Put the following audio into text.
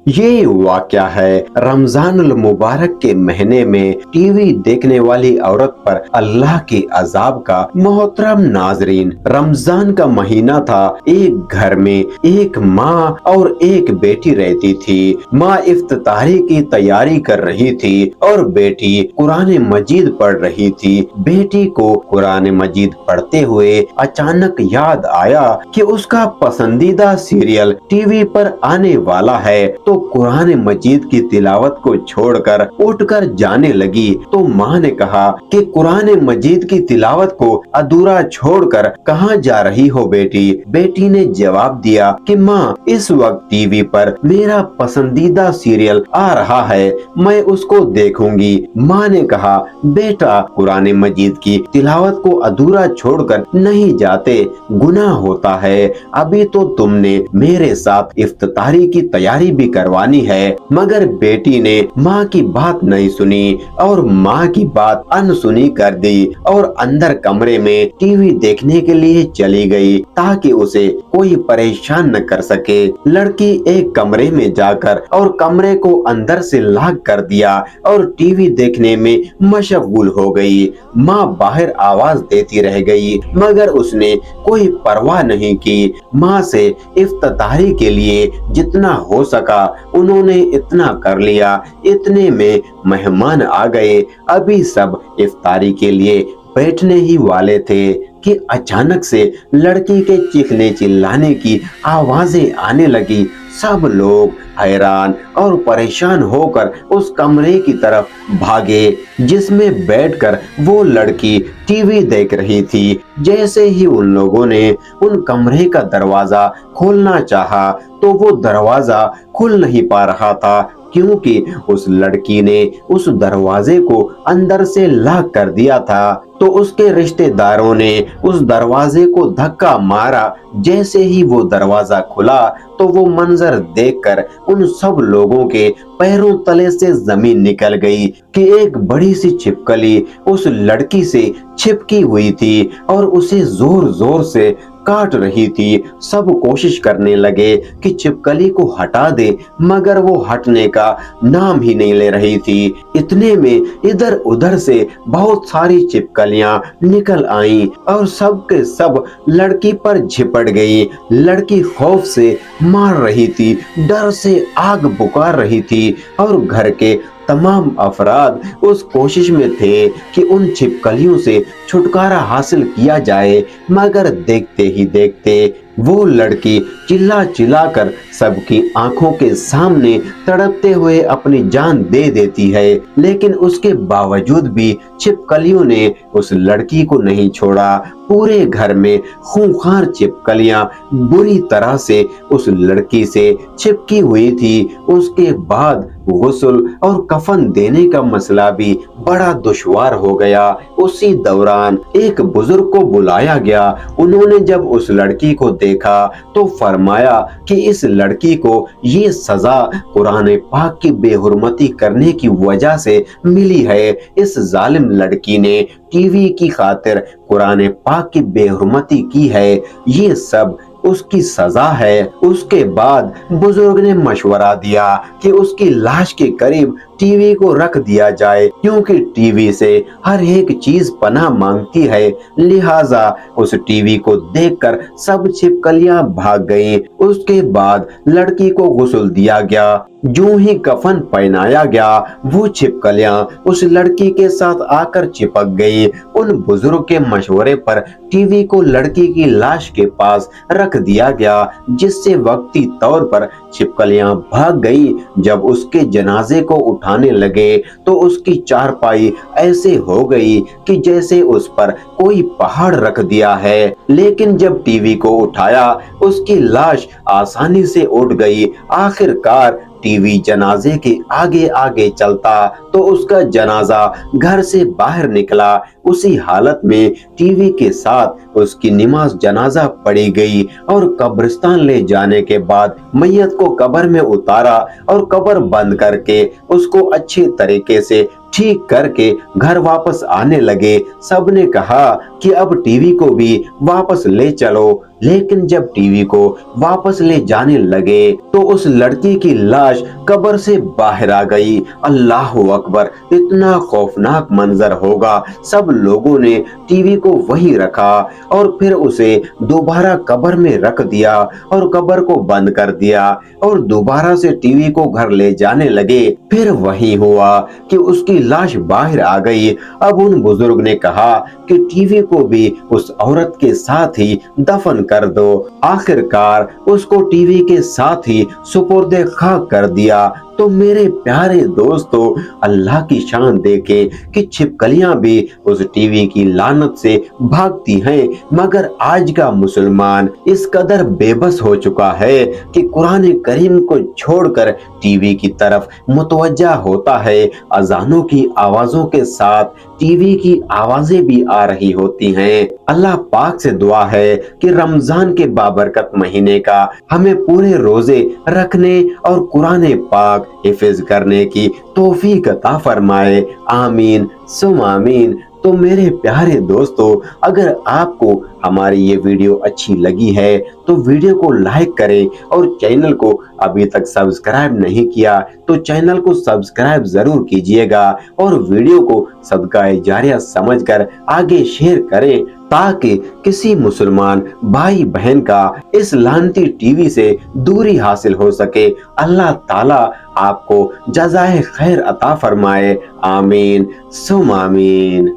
ये वाकया है रमजानुल मुबारक के महीने में टीवी देखने वाली औरत पर अल्लाह के अजाब का। मोहतरम नाजरीन, रमजान का महीना था। एक घर में एक माँ और एक बेटी रहती थी। माँ इफ्तितारी की तैयारी कर रही थी और बेटी कुरान मजीद पढ़ रही थी। बेटी को कुरान मजीद पढ़ते हुए अचानक याद आया कि उसका पसंदीदा सीरियल टीवी पर आने वाला है, तो कुरान मजीद की तिलावत को छोड़कर उठकर जाने लगी। तो माँ ने कहा कि कुरान मजीद की तिलावत को अधूरा छोड़कर कहाँ जा रही हो बेटी? बेटी ने जवाब दिया कि माँ, इस वक्त टीवी पर मेरा पसंदीदा सीरियल आ रहा है, मैं उसको देखूंगी। माँ ने कहा, बेटा, कुरान मजीद की तिलावत को अधूरा छोड़कर नहीं जाते, गुनाह होता है। अभी तो तुमने मेरे साथ इफ्तितारी की तैयारी भी करवानी है। मगर बेटी ने माँ की बात नहीं सुनी और माँ की बात अनसुनी कर दी और अंदर कमरे में टीवी देखने के लिए चली गई ताकि उसे कोई परेशान न कर सके। लड़की एक कमरे में जाकर और कमरे को अंदर से लॉक कर दिया और टीवी देखने में मशगूल हो गई। माँ बाहर आवाज देती रह गई मगर उसने कोई परवाह नहीं की। माँ से इफ्तितारी के लिए जितना हो सका उन्होंने इतना कर लिया। इतने में मेहमान आ गए। अभी सब इफ्तारी के लिए बैठने ही वाले थे कि अचानक से लड़की के चीखने चिल्लाने की आवाजें आने लगी। सब लोग हैरान और परेशान होकर उस कमरे की तरफ भागे जिसमें बैठकर वो लड़की टीवी देख रही थी। जैसे ही उन लोगों ने उन कमरे का दरवाजा खोलना चाहा तो वो दरवाजा खुल नहीं पा रहा था, क्योंकि उस लड़की ने उस दरवाजे को अंदर से लॉक कर दिया था। तो उसके रिश्तेदारों ने उस दरवाजे को धक्का मारा। जैसे ही वो दरवाजा खुला तो वो मंजर देखकर उन सब लोगों के पैरों तले से जमीन निकल गई कि एक बड़ी सी छिपकली उस लड़की से चिपकी हुई थी और उसे जोर जोर से काट रही थी। सब कोशिश करने लगे कि छिपकली को हटा दे, मगर वो हटने का नाम ही नहीं ले रही थी। इतने में इधर उधर से बहुत सारी छिपकलियां निकल आईं और सब के सब लड़की पर झिपट गई। लड़की खौफ से मार रही थी, डर से आग पुकार रही थी और घर के तमाम अफराद उस कोशिश में थे कि उन छिपकलियों से छुटकारा हासिल किया जाए। मगर देखते ही देखते वो लड़की चिल्ला चिल्ला कर सबकी आंखों के सामने तड़पते हुए अपनी जान दे देती है। लेकिन उसके बावजूद भी छिपकलियों ने उस लड़की को नहीं छोड़ा। पूरे घर में खूंखार छिपकलियां बुरी तरह से उस लड़की से चिपकी हुई थी। उसके बाद गुस्ल और कफन देने का मसला भी बड़ा दुश्वार हो गया। उसी दौरान एक बुजुर्ग को बुलाया गया। उन्होंने जब उस लड़की को देखा तो फरमाया कि इस लड़की को ये सजा कुरान पाक की बेहुरमती करने की वजह से मिली है। इस जालिम लड़की ने टीवी की खातिर कुरान पाक की बेहुरमती की है, ये सब उसकी सजा है। उसके बाद बुजुर्ग ने मशवरा दिया कि उसकी लाश के करीब टीवी को रख दिया जाए, क्योंकि टीवी से हर एक चीज पनाह मांगती है। लिहाजा उस टीवी को देखकर सब छिपकलियां भाग गईं। उसके बाद लड़की को गुस्ल दिया गया। जो ही कफन पहनाया गया वो छिपकलियां उस लड़की के साथ आकर चिपक गई। उन बुजुर्ग के मशवरे पर टीवी को लड़की की लाश के पास रख दिया गया, जिससे वक्ती तौर पर छिपकलियां भाग गई। जब उसके जनाजे को उठाने लगे तो उसकी चारपाई ऐसे हो गई कि जैसे उस पर कोई पहाड़ रख दिया है। लेकिन जब टीवी को उठाया उसकी लाश आसानी से उठ गई। आखिरकार टीवी जनाजे के आगे आगे चलता तो उसका जनाजा घर से बाहर निकला। उसी हालत में टीवी के साथ उसकी नमाज जनाजा पढ़ी गई और कब्रिस्तान ले जाने के बाद मैयत को कब्र में उतारा और कब्र बंद करके उसको अच्छे तरीके से ठीक करके घर वापस आने लगे। सबने कहा कि अब टीवी को भी वापस ले चलो। लेकिन जब टीवी को वापस ले जाने लगे तो उस लड़की की लाश कब्र से बाहर आ गई। अल्लाह अकबर, इतना खौफनाक मंजर होगा। सब लोगों ने टीवी को वहीं रखा और फिर उसे दोबारा कब्र में रख दिया और कब्र को बंद कर दिया और दोबारा से टीवी को घर ले जाने लगे। फिर वही हुआ कि उसकी लाश बाहर आ गई। अब उन बुजुर्ग ने कहा कि टीवी को भी उस औरत के साथ ही दफन कर दो। आखिरकार उसको टीवी के साथ ही सुपुर्दे खाक कर दिया। तो मेरे प्यारे दोस्तों, अल्लाह की शान देखे कि छिपकलियां भी उस टीवी की लानत से भागती हैं, मगर आज का मुसलमान इस कदर बेबस हो चुका है कि कुरान करीम को छोड़कर टीवी की तरफ मुतवज्जा होता है। अजानों की आवाजों के साथ टीवी की आवाजें भी आ रही होती हैं। अल्लाह पाक से दुआ है कि रमजान के बाबरकत महीने का हमें पूरे रोजे रखने और कुरान पाक हिफ्ज करने की तौफीक अता फरमाए। आमीन सुम आमीन। तो मेरे प्यारे दोस्तों, अगर आपको हमारी ये वीडियो अच्छी लगी है तो वीडियो को लाइक करें और चैनल को अभी तक सब्सक्राइब नहीं किया तो चैनल को सब्सक्राइब जरूर कीजिएगा और वीडियो को सदका जारिया समझकर आगे शेयर करें ताकि किसी मुसलमान भाई बहन का इस लानती टीवी से दूरी हासिल हो सके। अल्लाह ताला आपको जज़ाए खैर अता फरमाए। आमीन सुम आमीन।